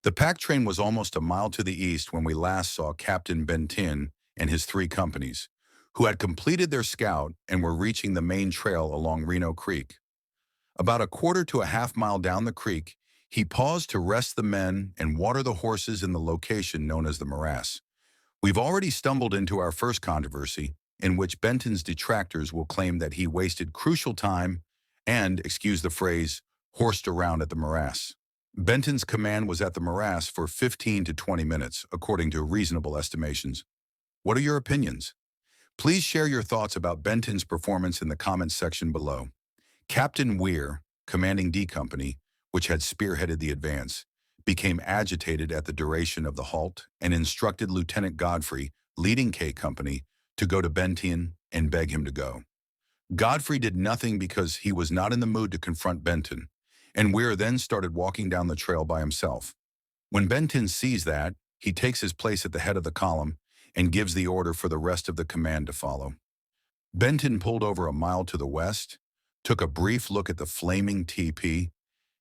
The pack train was almost a mile to the east when we last saw Captain Bentin and his three companies, who had completed their scout and were reaching the main trail along Reno Creek. About a quarter to a half mile down the creek, he paused to rest the men and water the horses in the location known as the morass. We've already stumbled into our first controversy, in which Bentin's detractors will claim that he wasted crucial time and, excuse the phrase, horsed around at the morass. Bentin's command was at the morass for 15 to 20 minutes, according to reasonable estimations. What are your opinions? Please share your thoughts about Bentin's performance in the comments section below. Captain Weir, commanding D Company, which had spearheaded the advance, became agitated at the duration of the halt and instructed Lieutenant Godfrey, leading K Company, to go to Bentin and beg him to go. Godfrey did nothing because he was not in the mood to confront Bentin, and Weir then started walking down the trail by himself. When Bentin sees that, he takes his place at the head of the column and gives the order for the rest of the command to follow. Bentin pulled over a mile to the west, took a brief look at the flaming TP,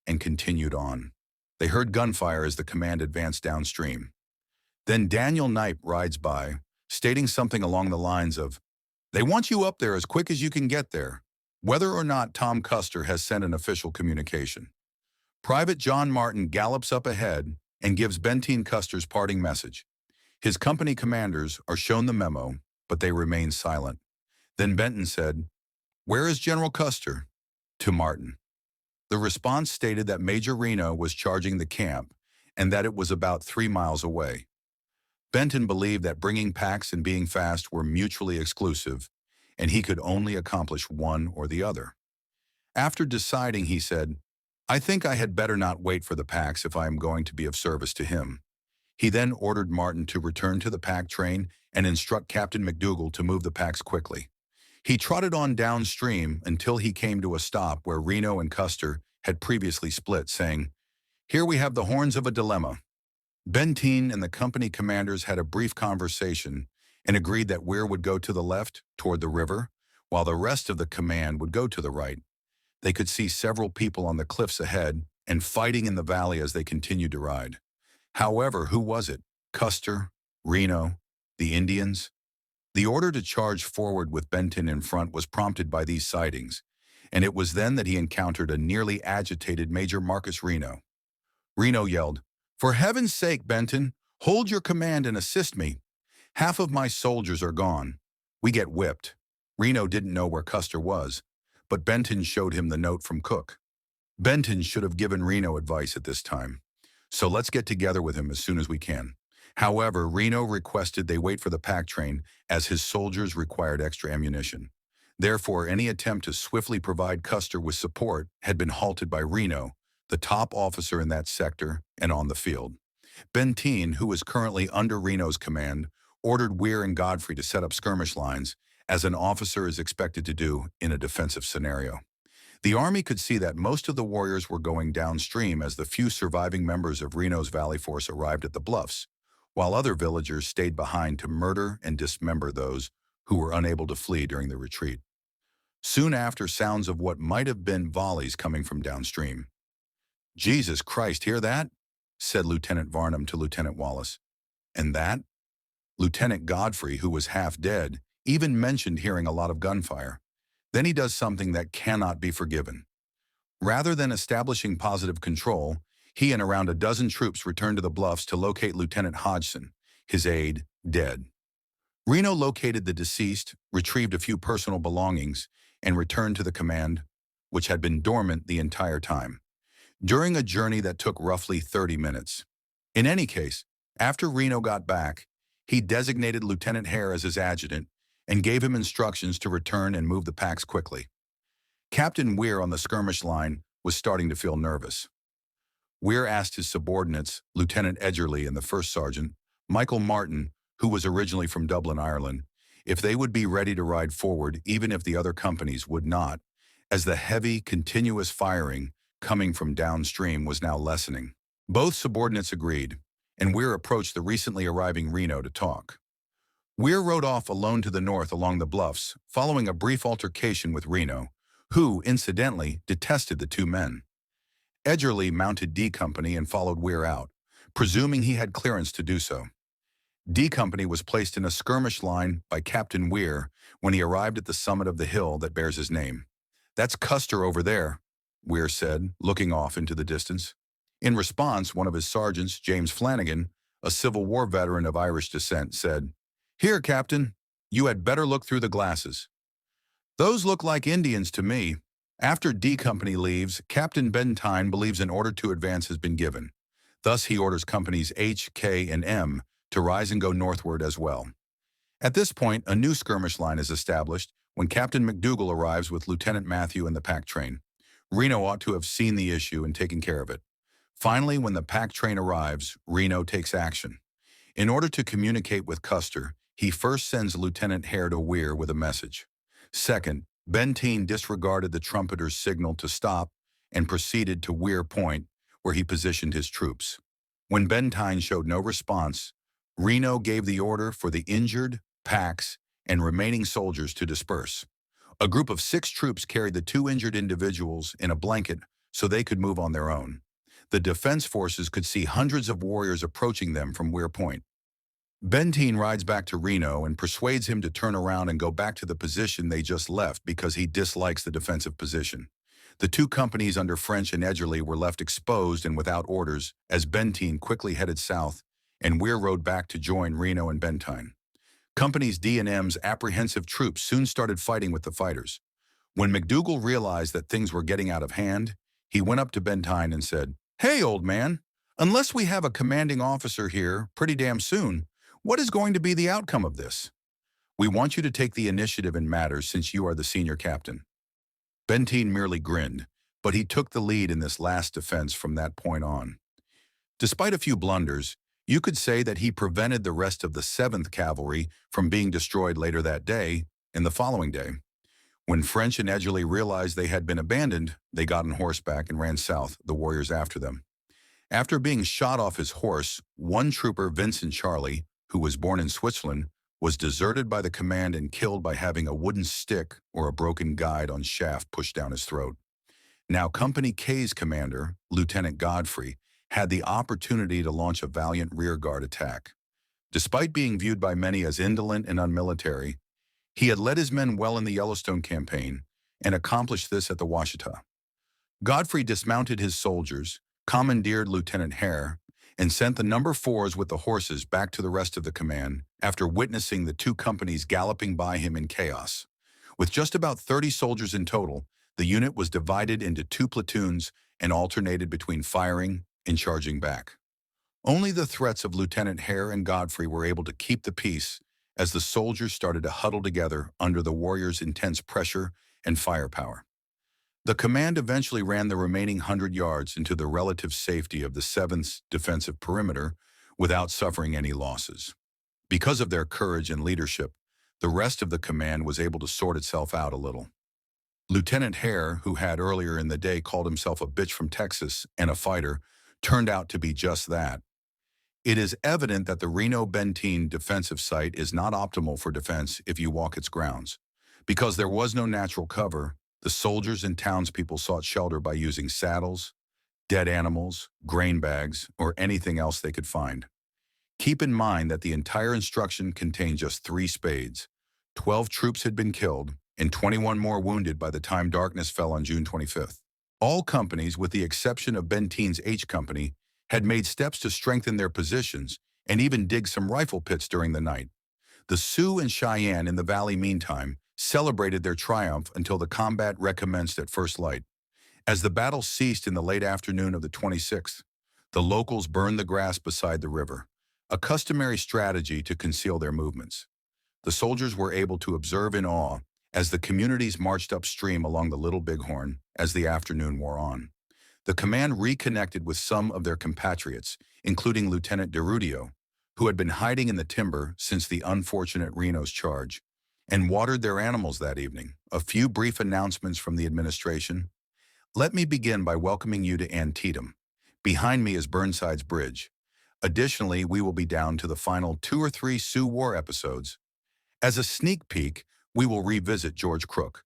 and continued on. They heard gunfire as the command advanced downstream. Then Daniel Knipe rides by, stating something along the lines of, "They want you up there as quick as you can get there," whether or not Tom Custer has sent an official communication. Private John Martin gallops up ahead and gives Bentin Custer's parting message. His company commanders are shown the memo, but they remain silent. Then Bentin said, "Where is General Custer?" to Martin. The response stated that Major Reno was charging the camp and that it was about 3 miles away. Bentin believed that bringing packs and being fast were mutually exclusive, and he could only accomplish one or the other. After deciding, he said, "I think I had better not wait for the packs if I am going to be of service to him." He then ordered Martin to return to the pack train and instruct Captain McDougal to move the packs quickly. He trotted on downstream until he came to a stop where Reno and Custer had previously split, saying, "Here we have the horns of a dilemma." Bentin and the company commanders had a brief conversation and agreed that Weir would go to the left, toward the river, while the rest of the command would go to the right. They could see several people on the cliffs ahead and fighting in the valley as they continued to ride. However, who was it? Custer? Reno? The Indians? The order to charge forward with Bentin in front was prompted by these sightings, and it was then that he encountered a nearly agitated Major Marcus Reno. Reno yelled, "For heaven's sake, Bentin, hold your command and assist me. Half of my soldiers are gone. We get whipped." Reno didn't know where Custer was, but Bentin showed him the note from Cook. Bentin should have given Reno advice at this time. "So let's get together with him as soon as we can." However, Reno requested they wait for the pack train as his soldiers required extra ammunition. Therefore, any attempt to swiftly provide Custer with support had been halted by Reno, the top officer in that sector and on the field. Bentin, who was currently under Reno's command, ordered Weir and Godfrey to set up skirmish lines, as an officer is expected to do in a defensive scenario. The army could see that most of the warriors were going downstream as the few surviving members of Reno's Valley Force arrived at the bluffs, while other villagers stayed behind to murder and dismember those who were unable to flee during the retreat. Soon after, sounds of what might have been volleys coming from downstream. "Jesus Christ, hear that?" said Lieutenant Varnum to Lieutenant Wallace. "And that?" Lieutenant Godfrey, who was half dead, even mentioned hearing a lot of gunfire. Then he does something that cannot be forgiven. Rather than establishing positive control, he and around a dozen troops returned to the bluffs to locate Lieutenant Hodgson, his aide, dead. Reno located the deceased, retrieved a few personal belongings, and returned to the command, which had been dormant the entire time, during a journey that took roughly 30 minutes. In any case, after Reno got back, he designated Lieutenant Hare as his adjutant and gave him instructions to return and move the packs quickly. Captain Weir on the skirmish line was starting to feel nervous. Weir asked his subordinates, Lieutenant Edgerly and the first sergeant, Michael Martin, who was originally from Dublin, Ireland, if they would be ready to ride forward even if the other companies would not, as the heavy, continuous firing coming from downstream was now lessening. Both subordinates agreed, and Weir approached the recently arriving Reno to talk. Weir rode off alone to the north along the bluffs, following a brief altercation with Reno, who, incidentally, detested the two men. Edgerly mounted D Company and followed Weir out, presuming he had clearance to do so. D Company was placed in a skirmish line by Captain Weir when he arrived at the summit of the hill that bears his name. "That's Custer over there," Weir said, looking off into the distance. In response, one of his sergeants, James Flanagan, a Civil War veteran of Irish descent, said, "Here, Captain, you had better look through the glasses. Those look like Indians to me." After D Company leaves, Captain Bentin believes an order to advance has been given. Thus, he orders companies H, K, and M to rise and go northward as well. At this point, a new skirmish line is established when Captain McDougal arrives with Lieutenant Matthew and the pack train. Reno ought to have seen the issue and taken care of it. Finally, when the pack train arrives, Reno takes action. In order to communicate with Custer, he first sends Lieutenant Hare to Weir with a message. Second, Bentin disregarded the trumpeter's signal to stop and proceeded to Weir Point, where he positioned his troops. When Bentin showed no response, Reno gave the order for the injured, packs, and remaining soldiers to disperse. A group of 6 troops carried the 2 injured individuals in a blanket so they could move on their own. The defense forces could see hundreds of warriors approaching them from Weir Point. Bentin rides back to Reno and persuades him to turn around and go back to the position they just left because he dislikes the defensive position. The 2 companies under French and Edgerly were left exposed and without orders as Bentin quickly headed south and Weir rode back to join Reno and Bentin. Companies D and M's apprehensive troops soon started fighting with the fighters. When McDougal realized that things were getting out of hand, he went up to Bentin and said, "Hey, old man, unless we have a commanding officer here pretty damn soon, what is going to be the outcome of this? We want you to take the initiative in matters since you are the senior captain." Bentin merely grinned, but he took the lead in this last defense from that point on. Despite a few blunders, you could say that he prevented the rest of the 7th Cavalry from being destroyed later that day and the following day. When French and Edgerly realized they had been abandoned, they got on horseback and ran south, the warriors after them. After being shot off his horse, one trooper, Vincent Charlie, who was born in Switzerland, was deserted by the command and killed by having a wooden stick or a broken guide on shaft pushed down his throat. Now Company K's commander, Lieutenant Godfrey, had the opportunity to launch a valiant rearguard attack. Despite being viewed by many as indolent and unmilitary, he had led his men well in the Yellowstone campaign and accomplished this at the Washita. Godfrey dismounted his soldiers, commandeered Lieutenant Hare, and sent the number 4s with the horses back to the rest of the command after witnessing the 2 companies galloping by him in chaos. With just about 30 soldiers in total, the unit was divided into 2 platoons and alternated between firing and charging back. Only the threats of Lieutenant Hare and Godfrey were able to keep the peace as the soldiers started to huddle together under the warriors' intense pressure and firepower. The command eventually ran the remaining 100 yards into the relative safety of the 7th's defensive perimeter without suffering any losses. Because of their courage and leadership, the rest of the command was able to sort itself out a little. Lieutenant Hare, who had earlier in the day called himself a bitch from Texas and a fighter, turned out to be just that. It is evident that the Reno-Benteen defensive site is not optimal for defense if you walk its grounds. Because there was no natural cover, the soldiers and townspeople sought shelter by using saddles, dead animals, grain bags, or anything else they could find. Keep in mind that the entire instruction contained just 3 spades. 12 troops had been killed, and 21 more wounded by the time darkness fell on June 25th. All companies, with the exception of Benteen's H Company, had made steps to strengthen their positions and even dig some rifle pits during the night. The Sioux and Cheyenne in the valley, meantime, celebrated their triumph until the combat recommenced at first light. As the battle ceased in the late afternoon of the 26th, the locals burned the grass beside the river, a customary strategy to conceal their movements. The soldiers were able to observe in awe as the communities marched upstream along the Little Bighorn as the afternoon wore on. The command reconnected with some of their compatriots, including Lieutenant DeRudio, who had been hiding in the timber since the unfortunate Reno's charge, and watered their animals that evening. A few brief announcements from the administration. Let me begin by welcoming you to Antietam. Behind me is Burnside's Bridge. Additionally, we will be down to the final 2 or 3 Sioux War episodes. As a sneak peek, we will revisit George Crook,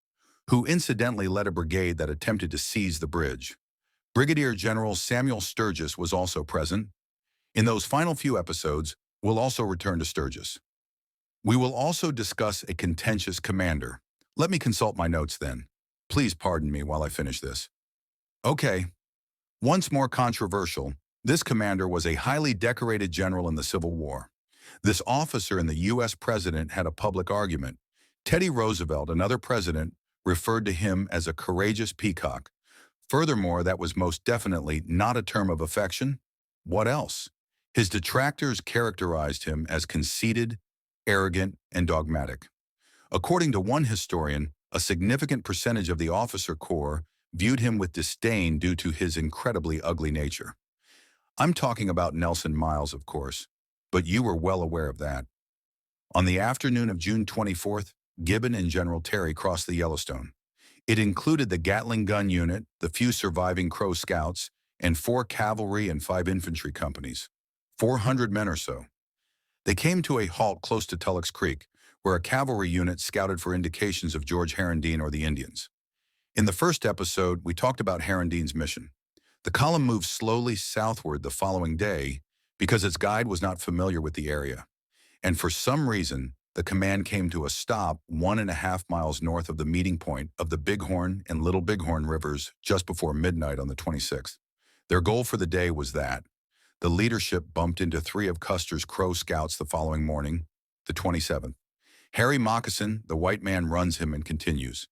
who incidentally led a brigade that attempted to seize the bridge. Brigadier General Samuel Sturgis was also present. In those final few episodes, we'll also return to Sturgis. We will also discuss a contentious commander. Let me consult my notes then. Please pardon me while I finish this. Okay. Once more controversial, this commander was a highly decorated general in the Civil War. This officer and the U.S. president had a public argument. Teddy Roosevelt, another president, referred to him as a courageous peacock. Furthermore, that was most definitely not a term of affection. What else? His detractors characterized him as conceited, arrogant, and dogmatic. According to one historian, a significant percentage of the officer corps viewed him with disdain due to his incredibly ugly nature. I'm talking about Nelson Miles, of course, but you were well aware of that. On the afternoon of June 24th, Gibbon and General Terry crossed the Yellowstone. It included the Gatling gun unit, the few surviving Crow scouts, and 4 cavalry and 5 infantry companies. 400 men or so. They came to a halt close to Tulloch's Creek, where a cavalry unit scouted for indications of George Herendeen or the Indians. In the first episode, we talked about Herendeen's mission. The column moved slowly southward the following day because its guide was not familiar with the area. And for some reason, the command came to a stop 1.5 miles north of the meeting point of the Bighorn and Little Bighorn rivers just before midnight on the 26th. Their goal for the day was that. The leadership bumped into 3 of Custer's Crow scouts the following morning, the 27th. Harry Moccasin, the white man, runs him and continues.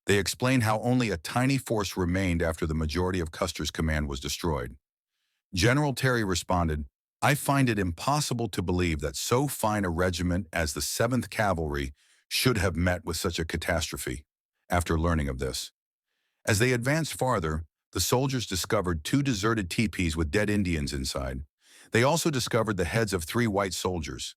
They explain how only a tiny force remained after the majority of Custer's command was destroyed. General Terry responded, "I find it impossible to believe that so fine a regiment as the 7th Cavalry should have met with such a catastrophe," after learning of this. As they advanced farther, the soldiers discovered 2 deserted teepees with dead Indians inside. They also discovered the heads of 3 white soldiers.